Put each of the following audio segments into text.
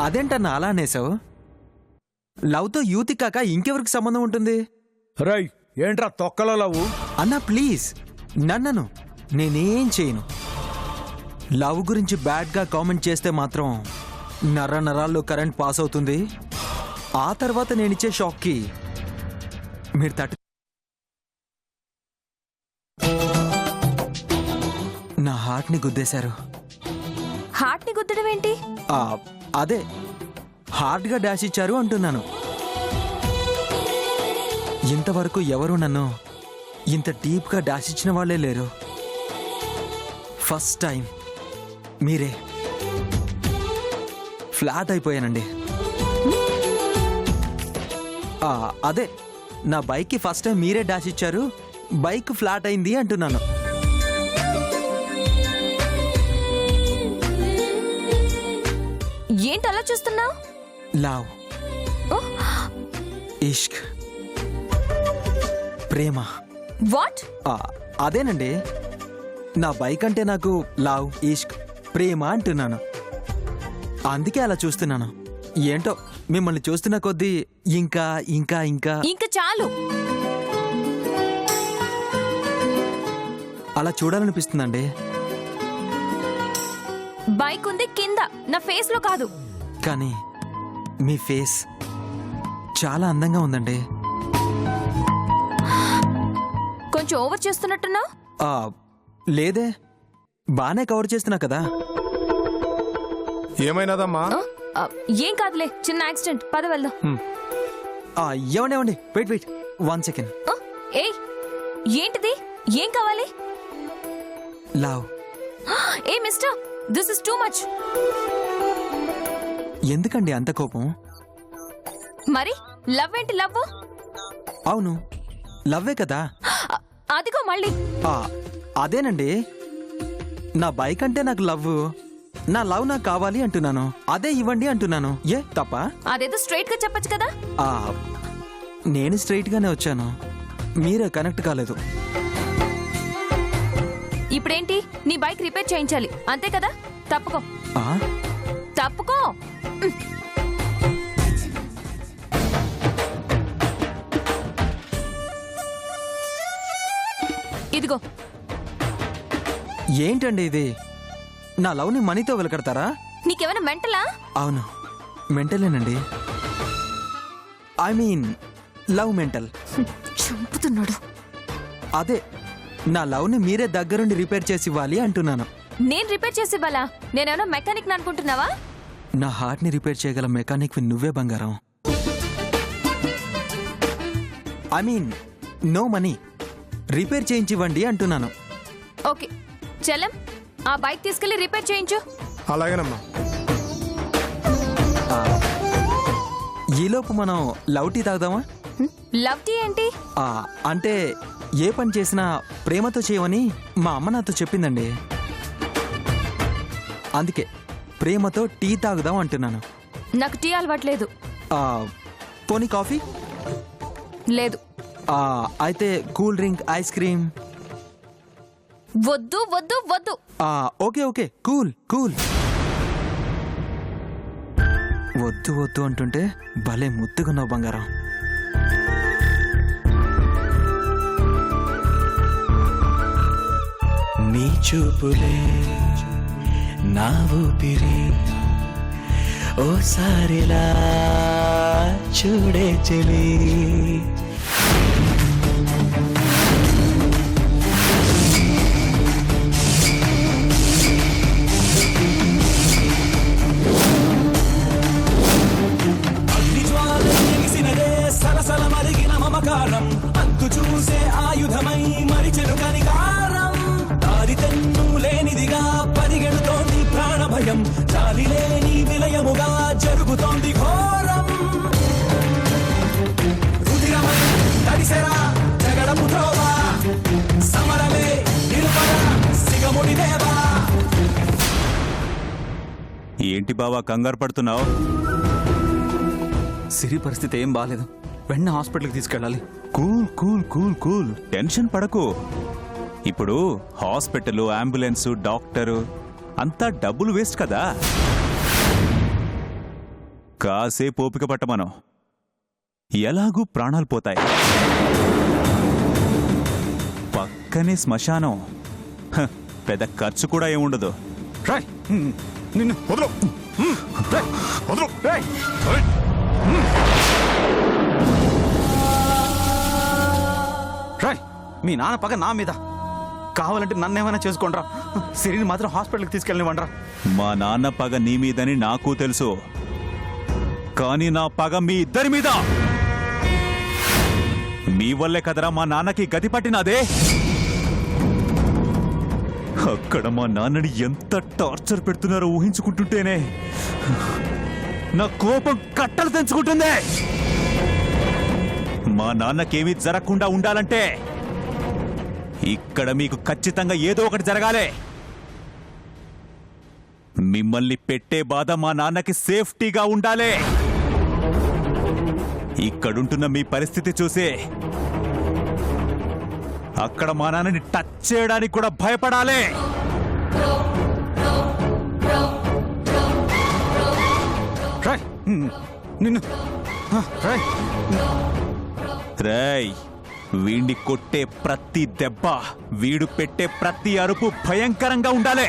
అదేంటన్నా అలా అనేసావు? లవ్తో యూతి కాక ఇంకెవరికి సంబంధం ఉంటుంది? రై ఏంట్రా తొక్కలో లవ్? అన్నా ప్లీజ్ నన్నను, నేనేం చేయను. లవ్ గురించి బ్యాడ్గా కామెంట్ చేస్తే మాత్రం నరాల్లో కరెంట్ పాస్ అవుతుంది. ఆ తర్వాత నేనిచ్చే షాక్కి మీరు నా హార్ట్ని గుద్దేశారు. హార్ట్ని గుద్దడం ఏంటి? అదే హార్డ్గా డాష్ ఇచ్చారు అంటున్నాను. ఇంతవరకు ఎవరు నన్ను ఇంత డీప్గా డాష్ ఇచ్చిన వాళ్ళే లేరు. ఫస్ట్ టైం మీరే. ఫ్లాట్ అయిపోయానండి. అదే నా బైక్కి ఫస్ట్ టైం మీరే డాష్ ఇచ్చారు, బైక్ ఫ్లాట్ అయింది అంటున్నాను. ఏంటి అలా చూస్తున్నావు? Love, Ishq, Prema. వాట్? అదేనండి, నా బైక్ అంటే నాకు లవ్, ఇష్క్, ప్రేమ అంటున్నాను. అందుకే అలా చూస్తున్నాను. ఏంటో మిమ్మల్ని చూస్తున్న కొద్దీ ఇంకా ఇంకా ఇంకా ఇంకా చాలు. అలా చూడాలనిపిస్తుందండి. బైక్ ఉంది కింద, నా ఫేస్ లో కాదు. కానీ మీ ఫేస్ చాలా అందంగా ఉందండి. కొంచెం ఓవర్ చేస్తున్నట్టున్నా? లేదే, బానే కవర్ చేస్తున్నా కదా. ఏమైనాదమ్మా? ఏం కాదులే, చిన్న యాక్సిడెంట్. పద వెళ్దాం. ఏమండి వెయిట్ 1 సెకండ్. ఏయ్ ఏంటిది? ఏం కావాలి? Love. A mister, this is too much. ఎందుకండి అంత కోపం? మరి లవ్ ఏంటి? లవ్ అవును, లవ్వే కదా. అదిగో మళ్ళీ. అదేనండి, నా బైక్ అంటే నాకు లవ్, నా లవ్ నాకు కావాలి అంటున్నాను. అదే ఇవ్వండి అంటున్నాను. ఏ తప్ప? అదేదో స్ట్రైట్ గా చెప్పొచ్చు కదా. నేను స్ట్రైట్ గానే వచ్చాను, మీరే కనెక్ట్ కాలేదు. ఇప్పుడేంటి? నీ బైక్ రిపేర్ చేయించాలి అంతే కదా? తప్పుకో. తప్పుకో. ఇదిగో. ఏంటండి ఇది? నా లవ్ ని మనీతో వెలకడతారా? నీకేమైనా మెంటలా? అవును, మెంటలేనండి. I mean love mental. చంపుతున్నాడు. అదే నా లవ్ ని మీరే దగ్గరుండి రిపేర్ చేసి ఇవ్వాలి అంటున్నాను. నేను రిపేర్ చేసి ఇవ్వాలా? నేనేమన్నా మెకానిక్ అనుకుంటున్నావా? నా హార్ట్ ని రిపేర్ చేయగల మెకానిక్ నువ్వే బంగారం. I mean no money, repair చేయించివ్వండి అంటున్నాను. ఓకే చలం, ఆ బైక్ తీసుకెళ్లి రిపేర్ చేయించు. అలాగేనమ్మా. ఈలోపు మనం లవ్ టీ తాగుదామా? లవ్ టీ ఏంటి? అంటే ఏ పని చేసినా ప్రేమతో చేయమని మా అమ్మ నాతో చెప్పిందండి. అందుకే ప్రేమతో టీ తాగుదాం అంటున్నాను. నాకు టీ అలవాట్లేదు. పోనీ కాఫీ? లేదు. అయితే కూల్ డ్రింక్, ఐస్ క్రీమ్? వద్దు వద్దు వద్దు. Okay cool. వద్దు వద్దు అంటుంటే భలే ముద్దుగున్నావు బంగారం. నీ చూపులే నా ఊపిరి, ఓసారిలా చూడే చెలి. సలసల మరిగిన మమకారం, అంతు చూసే ఆయుధమై మరిచెను కనికారం. దారి తెన్ను లేనిదిగా పరిగెడుతోంది ప్రాణ భయం, చాలి లేని విలయముగా జరుగుతోంది ఘోరం. రుధిరమై తడిసెరా జగడపు త్రోవా, సమరమే నిలుపద సిగముడి దేవా. ఏంటి బావా కంగారు పడుతున్నావు? సిరి పరిస్థితి ఏం బాలేదు, వెంటనే హాస్పిటల్కి తీసుకెళ్ళాలి. కూల్ టెన్షన్ పడకు. ఇప్పుడు హాస్పిటల్, అంబులెన్స్, డాక్టరు అంతా డబ్బులు వేస్ట్ కదా. కాసేపు ఓపిక పట్టమను. ఎలాగూ ప్రాణాలు పోతాయి. పక్కనే శ్మశానం. హ, పెద్ద ఖర్చు కూడా ఏముండదు. రాయ్ నిన్ను వదలు. రాయ్, వదలు. రాయ్. రాయ్, మీ నాన్న పగ నా మీద. కావాలంటే నన్నేమైనా చేసుకోండిరా. సిరిని మాత్రం హాస్పిటల్కి తీసుకెళ్ళనివ్వండిరా. మా నాన్న పగ నీ మీదని నాకు తెలుసు, కానీ నా పగ మీ ఇద్దరి మీద. మీ వల్లే కదరా మా నాన్నకి గతి పట్టినదే. అక్కడ మా నాన్నని ఎంత టార్చర్ పెడుతున్నారో ఊహించుకుంటుంటేనే నా కోపం కట్టలు తెంచుకుంటుంది. మా నాన్నకేమీ జరగకుండా ఉండాలంటే ఇక్కడ మీకు ఖచ్చితంగా ఏదో ఒకటి జరగాలి. మిమ్మల్ని పెట్టే బాధ మా నాన్నకి సేఫ్టీగా ఉండాలి. ఇక్కడుంటున్న మీ పరిస్థితి చూసి అక్కడ మా నాన్నని టచ్ చేయడానికి కూడా భయపడాలి. రాయ్, నిన్ను. రాయ్. రేయ్, వీడిని కొట్టే ప్రతి దెబ్బ, వీడు పెట్టే ప్రతి అరుపు భయంకరంగా ఉండాలి.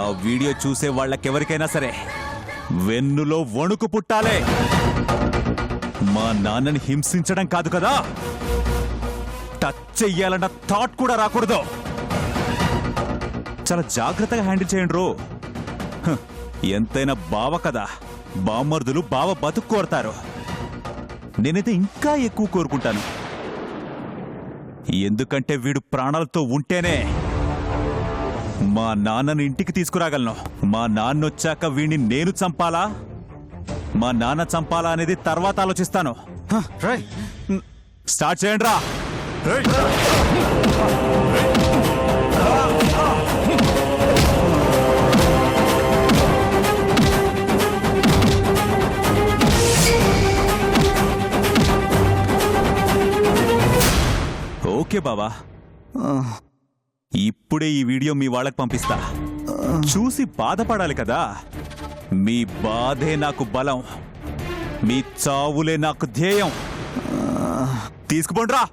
ఆ వీడియో చూసే వాళ్ళకెవరికైనా సరే వెన్నులో వణుకు పుట్టాలి. మా నాన్నని హింసించడం కాదు కదా, టచ్ చెయ్యాలన్న థాట్ కూడా రాకూడదు. చాలా జాగ్రత్తగా హ్యాండిల్ చేయండి రో. ఎంతైనా బావ కదా, బామ్మర్దులు బావ బతుకు కోరతారు. నేనైతే ఇంకా ఎక్కువ కోరుకుంటాను. ఎందుకంటే వీడు ప్రాణాలతో ఉంటేనే మా నాన్నను ఇంటికి తీసుకురాగలను. మా నాన్న వచ్చాక వీడిని నేను చంపాలా, మా నాన్న చంపాలా అనేది తర్వాత ఆలోచిస్తాను. రాయ్. స్టార్ట్ చేయండి రా. ఓకే బావా, ఇప్పుడే ఈ వీడియో మీ వాళ్ళకి పంపిస్తా. చూసి బాధపడాలి కదా. మీ బాధే నాకు బలం, మీ చావులే నాకు ధ్యేయం. తీసుకుపోండ్రా.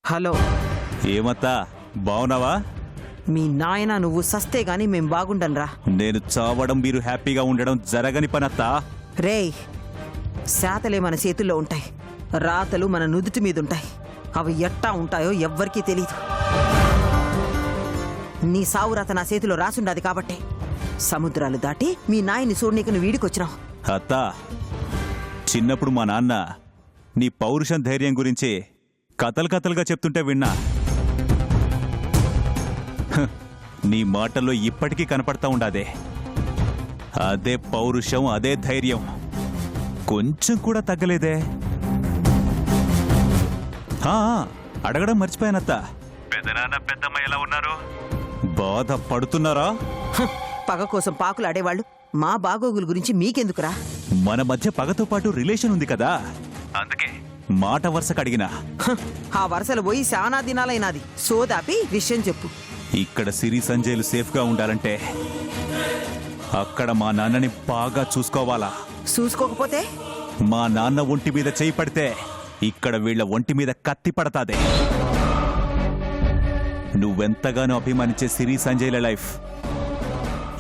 హలో, ఏమత్తా, బావున్నావా? మీ నాయన నువ్వు సస్తే గాని మేం బాగుండన్రా. నేను చావడం మీరు హ్యాపీగా ఉండడం జరగని పనత్తా. రేయ్, శాతలే మన చేతుల్లో ఉంటాయి, రాతలు మన నుదుటి మీదుంటాయి. అవి ఎట్టా ఉంటాయో ఎవ్వరికీ తెలీదు. నీ సావు రాత నా చేతిలో రాసుండది కాబట్టి సముద్రాలు దాటి మీ నాయన్ని చూడనీకు నువ్వు వీడికొచ్చినావు. అత్తా, చిన్నప్పుడు మా నాన్న నీ పౌరుషం ధైర్యం గురించి కథలుగా చెప్తుంటే విన్నా. నీ మాటల్లో ఇప్పటికీ కనపడతా ఉండాదే. అదే పౌరుషం, అదే ధైర్యం కొంచెం కూడా తగ్గలేదే. అడగడం మర్చిపోయానత్తా, పెదనాన్న పెద్దమ్మ ఎలా ఉన్నారు? బాధ పడుతున్నారా? పగ కోసం పాకులు ఆడేవాళ్ళు మా బాగోగుల గురించి మీకెందుకురా? మన మధ్య పగతో పాటు రిలేషన్ ఉంది కదా, అందుకే మాట వరుసకు అడిగినా. ఆ వరుసలు పోయి శానా దినాలైనాది. సోదాపి విషయం చెప్పు. ఇక్కడ సిరి సంజయ్లు సేఫ్గా ఉండాలంటే అక్కడ మా నాన్నని బాగా చూసుకోవాలా. చూసుకోకపోతే మా నాన్న ఒంటి మీద చేయి పడితే ఇక్కడ వీళ్ళ ఒంటి మీద కత్తి పడతాదే. నువ్వెంతగానో అభిమానించే సిరి సంజయ్ల లైఫ్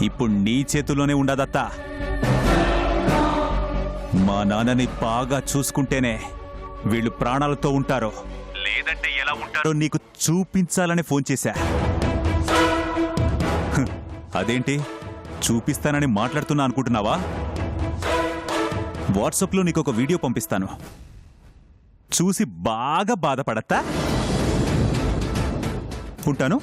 ఇప్పుడు నీ చేతుల్లోనే ఉండదత్తా. మా నాన్నని బాగా చూసుకుంటేనే వీళ్ళు ప్రాణాలతో ఉంటారో, లేదంటే ఎలా ఉంటారో నీకు చూపించాలని ఫోన్ చేశా. అదేంటి చూపిస్తానని మాట్లాడుతున్నా అనుకుంటున్నావా? వాట్సాప్లో నీకు ఒక వీడియో పంపిస్తాను, చూసి బాగా బాధపడతా. ఉంటాను.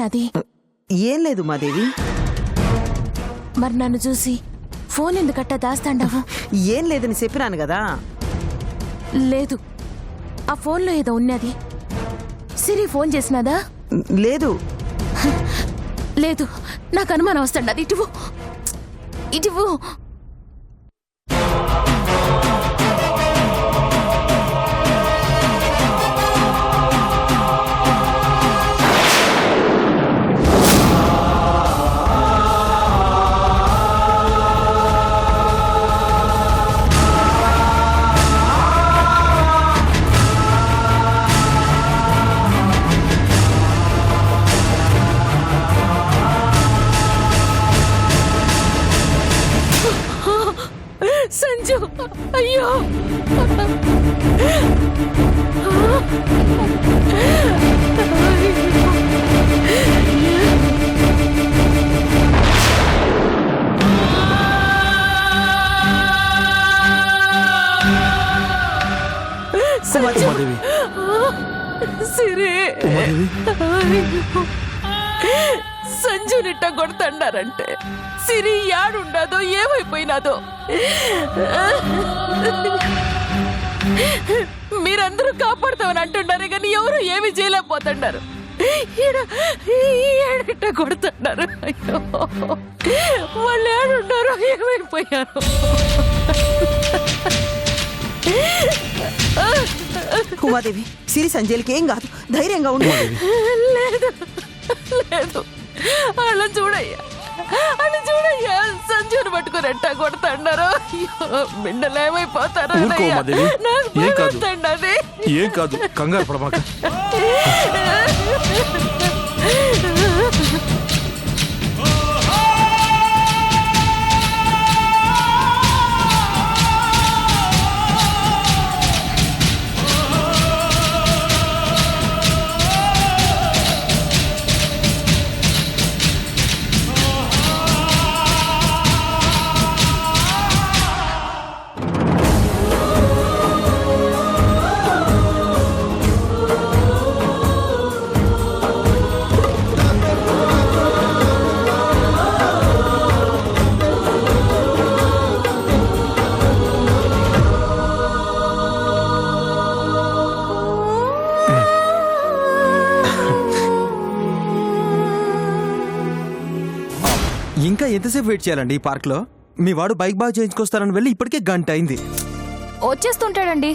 ఏమున్నది? ఏం లేదు మాదేవి. మరి నన్ను చూసి ఫోన్ ఎందుకట్టా దాస్తాండావు? ఏం లేదని చెప్పినాను కదా. లేదు, ఆ ఫోన్లో ఏదో ఉన్నది. సిరి ఫోన్ చేసినదా? లేదు. లేదు, నాకు అనుమానం వస్తాండది. ఇటువు ఇటువు. సంజు, అయ్యో! ఉమాదేవి, సిరి సంజునిట్ట కొడతాడారంటే సిరి యాడుండదో ఏమైపోయినాదో. మీరందరూ కాపాడుతామని అంటున్నారు కానీ ఎవరు ఏమి చేయలేకపోతున్నారు. ఏడిట్ట కొడుతున్నారు. అయ్యో, వాళ్ళు ఏడుండారో ఏమైపోయారు. ఉమాదేవి, సిరి సంజయ్లకి ఏం కాదు, ధైర్యంగా ఉండు. లేదు లేదు, అలా చూడయ్యా, అలా చూడయ్యా. సంజుని పట్టుకున్నట్ట కొడతాడారు. బిడ్డలు ఏమైపోతారు. ఊరుకో ఉమాదేవి, ఏం కాదు. అది ఏం కాదు, కంగారు పడమాక. ఇంకా ఎంతసేపు వెయిట్ చేయాలండి ఈ పార్క్ లో? మీ వాడు బైక్ బాగా చేయించుకొస్తారని వెళ్ళి ఇప్పటికే గంట అయింది. వచ్చేస్తుంటాడండి.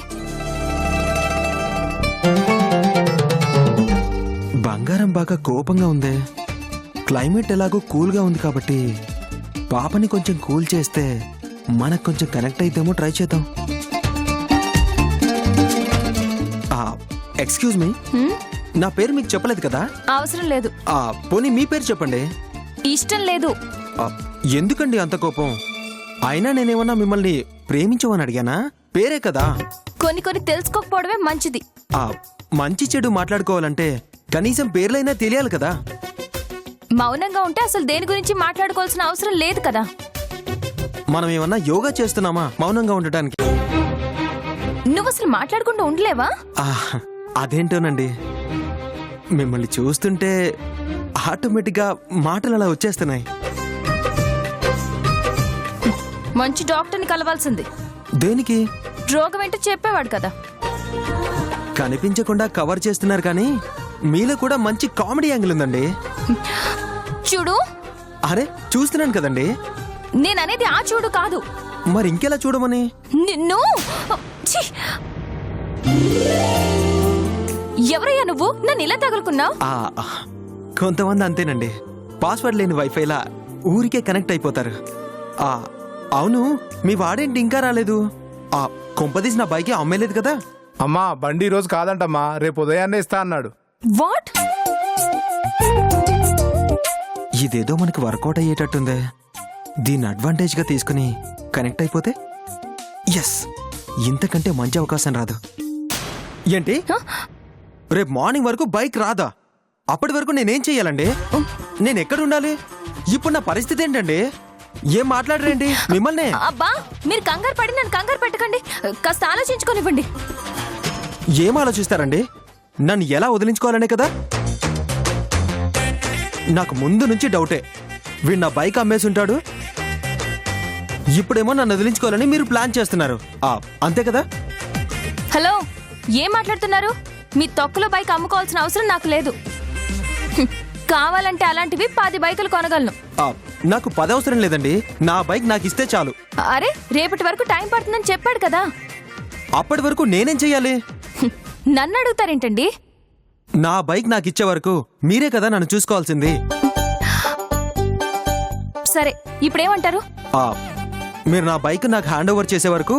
బంగారం బాగా కోపంగా ఉందే. క్లైమేట్ ఎలాగో కూల్గా ఉంది కాబట్టి పాపని కొంచెం కూల్ చేస్తే మనకు కొంచెం కనెక్ట్ అయితేమో ట్రై చేద్దాం. ఎక్స్క్యూజ్ మీ, నా పేరు మీకు చెప్పలేదు కదా? అవసరం లేదు. పోనీ మీ పేరు చెప్పండి. ఇష్టం లేదు. ఎందుకండి అంత కోపం? అయినా నేనేమన్నా మిమ్మల్ని ప్రేమించమని అడిగానా? పేరే కదా. కొన్ని కొన్ని తెలుసుకోకపోవడమే మంచిది. మంచి చెడు మాట్లాడుకోవాలంటే కనీసం పేర్లైనా తెలియాలి కదా. మౌనంగా ఉంటే అసలు దేని గురించి మాట్లాడుకోవాల్సిన అవసరం లేదు కదా. మనం ఏమన్నా యోగా చేస్తున్నామా మౌనంగా ఉండటానికి? నువ్వు అసలు మాట్లాడకుండా ఉండలేవా? అదేంటోనండి, మిమ్మల్ని చూస్తుంటే ఆటోమేటిక్గా మాటలు అలా వచ్చేస్తున్నాయి. మంచి డాక్టర్ని కలవాల్సింది. దేనికి? రోగం ఏంటో చెప్పేవాడు కదా. కనిపించకుండా కవర్ చేస్తున్నారు కానీ మీలో కూడా మంచి కామెడీ యాంగిల్ ఉందండి. చూడు. అరే చూస్తున్నాను కదండి. నేననేది ఆ చూడు కాదు. మరి ఇంకెలా చూడమని? నిన్ను ఛీ! ఎవరయ్యా నువ్వు? నన్ను ఇలా తగులుకున్నావు? కొంతమంది అంతేనండి, పాస్వర్డ్ లేని వైఫైలా ఊరికే కనెక్ట్ అయిపోతారు. అవును, మీ వాడేంటి ఇంకా రాలేదు? కొంపదీసి నా బైక్ అమ్మేలేదు కదా? అమ్మా, బండి రోజు కాదంటమ్మా, రేపు ఉదయాన్నే ఇస్తా అన్నాడు. వాట్? ఇదేదో మనకి వర్కౌట్ అయ్యేటట్టుందే. దీన్ని అడ్వాంటేజ్ గా తీసుకుని కనెక్ట్ అయిపోతే ఎస్, ఇంతకంటే మంచి అవకాశం రాదు. ఏంటి? రేపు మార్నింగ్ వరకు బైక్ రాదా? అప్పటి వరకు నేనేం చెయ్యాలండి? నేను ఎక్కడ ఉండాలి? ఇప్పుడు నా పరిస్థితి ఏంటండి? ఏం మాట్లాడరేంటి? మిమ్మల్ని. అబ్బా, మీరు కంగారు పడి నన్ను కంగారు పెట్టకండి. కాస్త ఆలోచించుకోనివ్వండి. ఏం ఆలోచిస్తారండి? నన్ను ఎలా వదిలించుకోవాలనే కదా. నాకు ముందు నుంచి డౌటే. వీడు నా బైక్ అమ్మేసి ఉంటాడు, ఇప్పుడేమో నన్ను వదిలించుకోవాలని మీరు ప్లాన్ చేస్తున్నారు. అంతే కదా? హలో, ఏం మాట్లాడుతున్నారు? మీ తొక్కలో బైక్ అమ్ముకోవాల్సిన అవసరం నాకు లేదు. కావాలంటే అలాంటివి 10 బైకులు కొనగలను. నాకు 10 అవసరం లేదండి, నా బైక్ నాకు ఇస్తే చాలు. అరే, రేపటి వరకు టైం పడుతుందని చెప్పాడు కదా. అప్పటి వరకు నేనేం చెయ్యాలి? నన్ను అడుగుతారేంటండి? నా బైక్ నాకు ఇచ్చే వరకు మీరే కదా నన్ను చూసుకోవాల్సింది. సరే, ఇప్పుడేమంటారు? మీరు నా బైక్ నాకు హ్యాండ్ ఓవర్ చేసే వరకు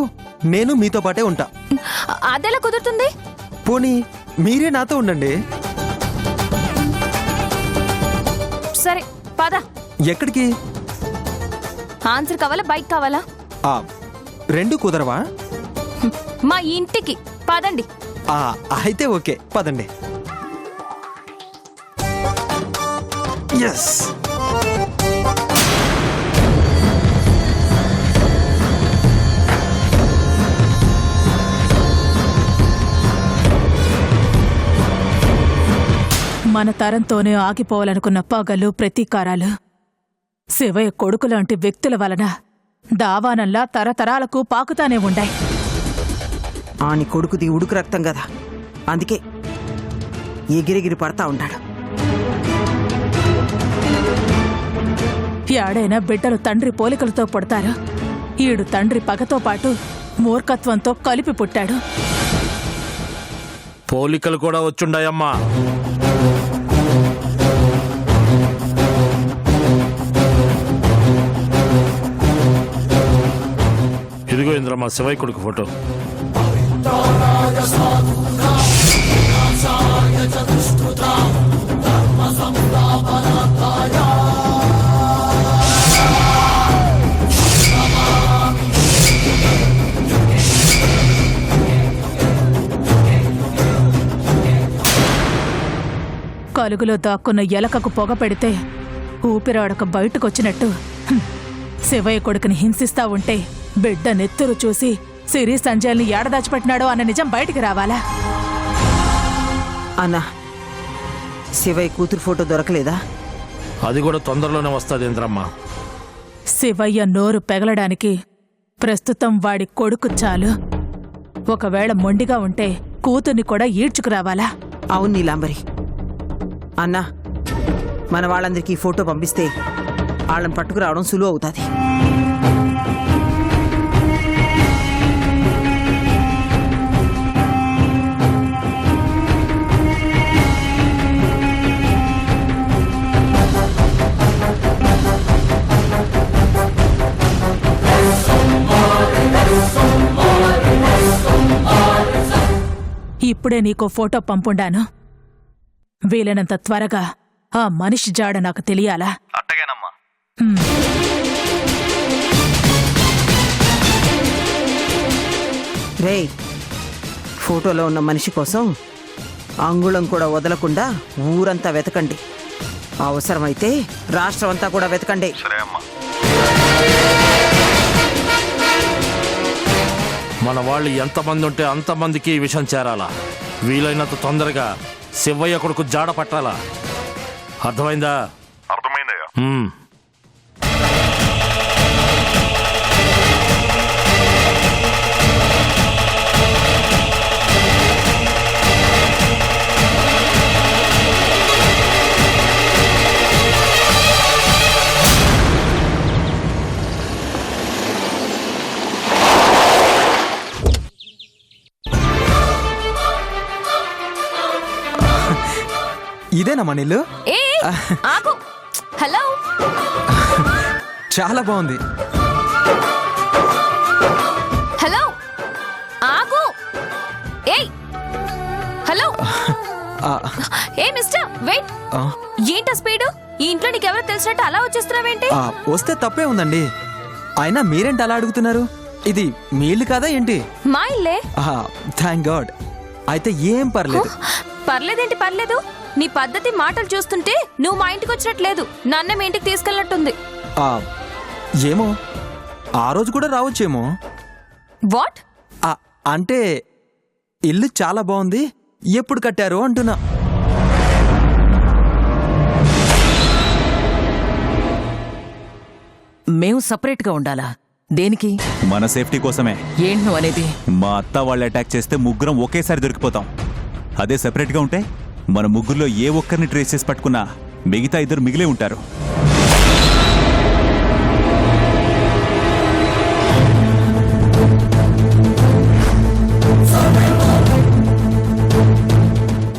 నేను మీతో పాటే ఉంటా. అదెలా కుదురుతుంది? పోనీ మీరే నాతో ఉండండి. సరే, పద. ఎక్కడికి? ఆన్సర్ కావాలా, బైక్ కావాలా? రెండు కుదరవా? మా ఇంటికి పదండి. అయితే ఓకే, పదండి. ఎస్. మన తరంతోనే ఆగిపోవాలనుకున్న పగలు, ప్రతీకారాలు శివయ్య కొడుకు లాంటి వ్యక్తుల వలన దావానంలా తరతరాలకు పాకుతానే ఉండాయి. ఆని కొడుకుది ఉడుకు రక్తం కదా, అందుకే ఎగిరెగిరి పడతా ఉంటాడు. ఏడైనా బిడ్డలు తండ్రి పోలికలతో పుడతారు. ఈడు తండ్రి పగతో పాటు మూర్ఖత్వంతో కలిపి పుట్టాడు. పోలికలు కూడా వచ్చుండాయమ్మా. ఇదిగో ఇంద్రమ్మ, శివయ్య కొడుకు ఫోటో. కలుగులో దాక్కున్న ఎలకకు పొగ పెడితే ఊపిరాడక బయటకొచ్చినట్టు శివయ్య కొడుకుని హింసిస్తా ఉంటే బిడ్డ నెత్తురు చూసి సిరి సంజయ్ని ఏడదాచిపెట్టినాడో అన్న నిజం బయటికి రావాలా? అన్నా, శివయ్య కూతురు ఫోటో దొరకలేదా? అది కూడా తొందరలోనే వస్తుంది ఇంద్రమ్మ. శివయ్య నోరు పెగలడానికి ప్రస్తుతం వాడి కొడుకు చాలు. ఒకవేళ మొండిగా ఉంటే కూతుర్ని కూడా ఈడ్చుకురావాలా? అవును నీలాంబరి. అన్నా, మన వాళ్ళందరికీ ఈ ఫోటో పంపిస్తే వాళ్ళని పట్టుకురావడం సులువు అవుతుంది. ఇప్పుడే నీకో ఫోటో పంపుండాను. వీలైనంత త్వరగా ఆ మనిషి జాడ నాకు తెలియాలా? అట్టగేనమ్మా. రేయ్, ఫోటోలో ఉన్న మనిషి కోసం అంగుళం కూడా వదలకుండా ఊరంతా వెతకండి. అవసరమైతే రాష్ట్రం అంతా కూడా వెతకండి. సరే అమ్మా. మన వాళ్ళు ఎంతమంది ఉంటే అంతమందికి ఈ విషయం చేరాలా. వీలైనంత తొందరగా శివయ్య కొడుకు జాడ పట్టాలా. అర్థమైందా? అర్థమైందయ్యా. ఇదేనా మన ఇల్లు? ఏ ఆగు. హలో, చాలా బాగుంది. హలో, ఆగు. ఏయ్, హలో. ఏ మిస్టర్, వెయిట్. ఏంటా స్పీడు? ఈ ఇంట్లో నీకెవరో తెలిసినట్టు అలా వచ్చేస్తున్నావేంటి? వస్తే తప్పే ఉందండి. అయినా మీరేంటి అలా అడుగుతున్నారు? ఇది మీ ఇల్లు కాదా ఏంటి? మా ఇల్లే. Thank God. అయితే ఏం పర్లేదు. పర్లేదేంటి? పర్లేదు. నీ పద్ధతి, మాటలు చూస్తుంటే నువ్వు మా ఇంటికి వచ్చినట్లేదు, నన్నే మీ ఇంటికి తీసుకెళ్ళినట్టుంది. ఏమో, ఆ రోజు కూడా రావచ్చేమో. వాట్? అంటే ఇల్లు చాలా బాగుంది, ఎప్పుడు కట్టారు అంటున్నా. మేము సపరేట్గా ఉండాలా? దేనికి? మన సేఫ్టీ కోసమే. ఏంటి నువ్వు అనేది? మా అత్త వాళ్ళు అటాక్ చేస్తే ముగ్గురం ఒకేసారి దొరికిపోతాం. అదే సెపరేట్గా ఉంటే మన ముగ్గురులో ఏ ఒక్కరిని ట్రేస్ చేసి పట్టుకున్నా మిగతా ఇద్దరు మిగిలే ఉంటారు.